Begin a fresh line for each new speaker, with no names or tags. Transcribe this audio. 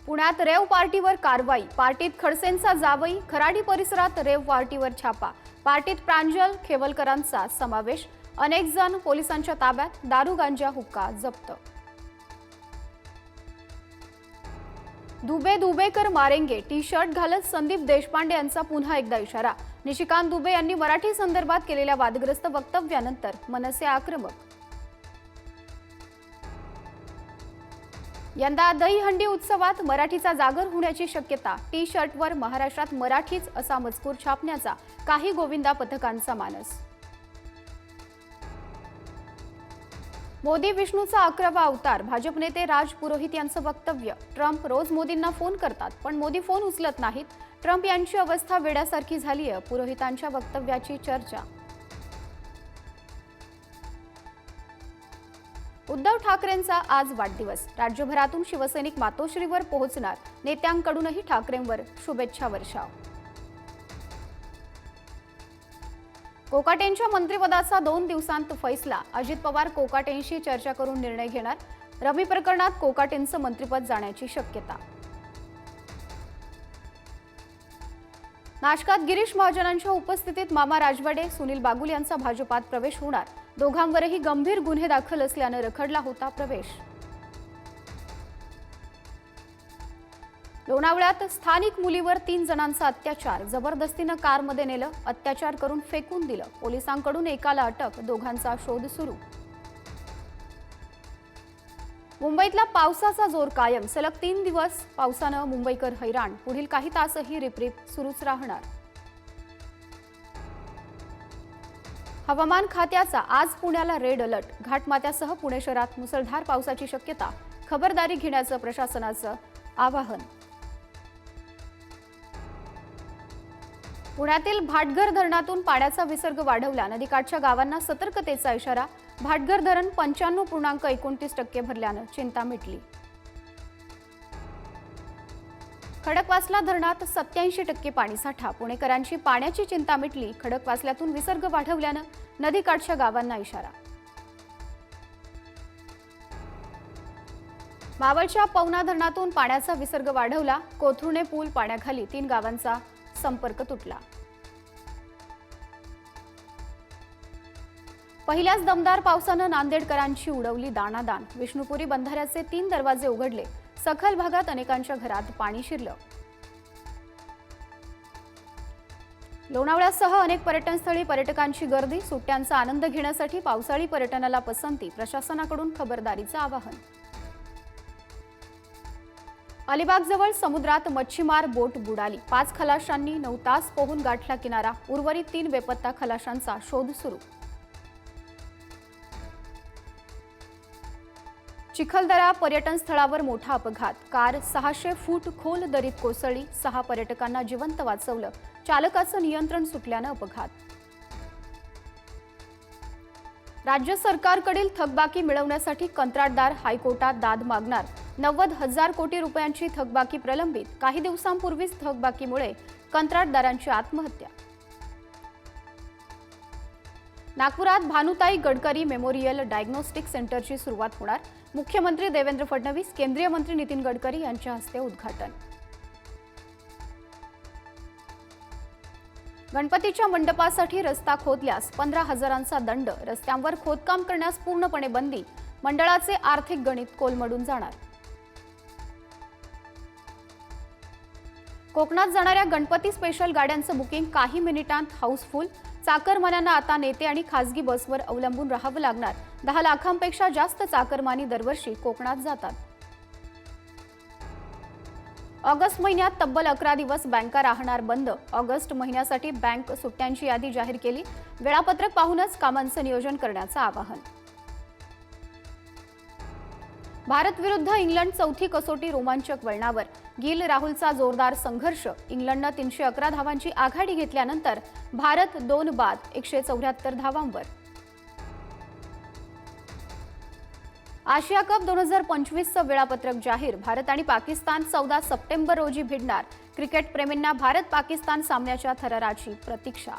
पुण्यात रेव पार्टीवर कारवाई। पार्टीत खडसेंचा जावई, खराडी परिसरात रेव पार्टीवर छापा। पार्टीत प्रांजल खेवलकरांचा समावेश। अनेक जण पोलिसांच्या ताब्यात। दारू गांजा हुक्का जप्त। दुबे दुबेकर मारेंगे टी शर्ट घालत संदीप देशपांडे यांचा पुन्हा एकदा इशारा। निशिकांत दुबे यांनी मराठी संदर्भात केलेल्या वादग्रस्त वक्तव्यानंतर मनसे आक्रमक। यंदा दहीहंडी उत्सवात मराठीचा जागर होण्याची शक्यता। टी शर्टवर महाराष्ट्रात मराठीच असा मजकूर छापण्याचा काही गोविंदा पथकांचा मानस। मोदी विष्णूचा 11वा अवतार। भाजप नेते राज पुरोहित यांचं वक्तव्य। ट्रम्प रोज मोदींना फोन करतात पण मोदी फोन उचलत नाहीत। ट्रम्प यांची अवस्था वेड्यासारखी झालीय। पुरोहितांच्या वक्तव्याची चर्चा। उद्धव ठाकरेंचा आज वाढदिवस। राज्यभरातून शिवसैनिक मातोश्रीवर पोहोचणार। नेत्यांकडूनही ठाकरेंवर शुभेच्छा वर्षाव। कोकाटेंच्या मंत्रिपदाचा 2 दिवसांत फैसला। अजित पवार कोकाटेंशी चर्चा करून निर्णय घेणार। रमी प्रकरणात कोकाटेंचं मंत्रिपद जाण्याची शक्यता। नाशकात गिरीश महाजनांच्या उपस्थितीत मामा राजवाडे, सुनील बागुल यांचा भाजपात प्रवेश होणार। दोघांवरही गंभीर गुन्हे दाखल असल्याने रखडला होता प्रवेश। लोणावळ्यात स्थानिक मुलीवर 3 जणांचा अत्याचार। जबरदस्तीने कारमध्ये नेलं, अत्याचार करून फेकून दिलं। पोलिसांकडून एकाला अटक, दोघांचा शोध सुरू। मुंबईतला पावसाचा जोर कायम। सलग 3 दिवस पावसानं मुंबईकर हैराण। पुढील काही तासही रिपरिप सुरूच राहणार। हवामान खात्याचा आज पुण्याला रेड अलर्ट। घाटमाथ्यासह पुणे शहरात मुसळधार पावसाची शक्यता। खबरदारी घेण्याचं प्रशासनाचं आवाहन। पुण्यातील भाटघर धरणातून पाण्याचा विसर्ग वाढवला। नदीकाठच्या गावांना सतर्कतेचा इशारा। भाटघर धरण 95.29% भरल्यानं चिंता मिटली। खडकवासला धरणात 87% पाणीसाठा। पुणेकरांची पाण्याची चिंता मिटली। खडकवासल्यातून विसर्ग वाढवल्यानं नदीकाठच्या गावांना इशारा। मावळच्या पवना धरणातून पाण्याचा विसर्ग वाढवला। कोथरुणे पूल पाण्याखाली, 3 गावांचा संपर्क तुटला। पहिल्याच दमदार पावसानं नांदेडकरांची उडवली दाणादाण। विष्णुपुरी बंधाऱ्याचे 3 दरवाजे उघडले। सखल भागात अनेकांच्या घरात पाणी शिरलं। लोणावळ्यासह अनेक पर्यटनस्थळी पर्यटकांची गर्दी। सुट्ट्यांचा आनंद घेण्यासाठी पावसाळी पर्यटनाला पसंती। प्रशासनाकडून खबरदारीचं आवाहन। अलिबागजवळ समुद्रात मच्छीमार बोट बुडाली। 5 खलाशांनी 9 तास पोहून गाठला किनारा। उर्वरित 3 बेपत्ता खलाशांचा शोध सुरू। चिखलदरा पर्यटन स्थळावर मोठा अपघात। कार 600 फूट खोल दरीत कोसळली। 6 पर्यटकांना जिवंत वाचवलं। चालकाचं नियंत्रण सुटल्यानं अपघात। राज्य सरकारकडील थकबाकी मिळवण्यासाठी कंत्राटदार हायकोर्टात दाद मागणार। 90,000 कोटी रुपयांची थकबाकी प्रलंबित। काही दिवसांपूर्वीच थकबाकीमुळे कंत्राटदारांची आत्महत्या। नागपुरात भानुताई गडकरी मेमोरियल डायग्नोस्टिक सेंटरची सुरुवात होणार। मुख्यमंत्री देवेंद्र फडणवीस, केंद्रीय मंत्री नितीन गडकरी यांच्या हस्ते उद्घाटन। गणपतीच्या मंडपासाठी रस्ता खोदल्यास 15,000चा दंड। रस्त्यांवर खोदकाम करण्यास पूर्णपणे बंदी। मंडळाचे आर्थिक गणित कोलमडून जाणार। कोकणात जाणाऱ्या गणपती स्पेशल गाड्यांचं बुकिंग काही मिनिटांत हाऊसफुल। चाकरमान्यांना आता नेते आणि खासगी बसवर अवलंबून राहावं लागणार। 10 लाखांपेक्षा जास्त चाकरमानी दरवर्षी कोकणात जातात। ऑगस्ट महिन्यात तब्बल 11 दिवस बँका राहणार बंद। ऑगस्ट महिन्यासाठी बँक सुट्ट्यांची यादी जाहीर केली। वेळापत्रक पाहूनच कामांचं नियोजन करण्याचं आवाहन। भारत विरुद्ध इंग्लंड चौथी कसोटी रोमांचक वळणावर। गिल राहुलचा जोरदार संघर्ष। इंग्लंडनं 311 धावांची आघाडी घेतल्यानंतर भारत 2 बाद 174 धावांवर। आशिया कप 2025चं वेळापत्रक जाहीर। भारत आणि पाकिस्तान 14 सप्टेंबर रोजी भिडणार। क्रिकेट प्रेमींना भारत पाकिस्तान सामन्याच्या थराराची प्रतीक्षा।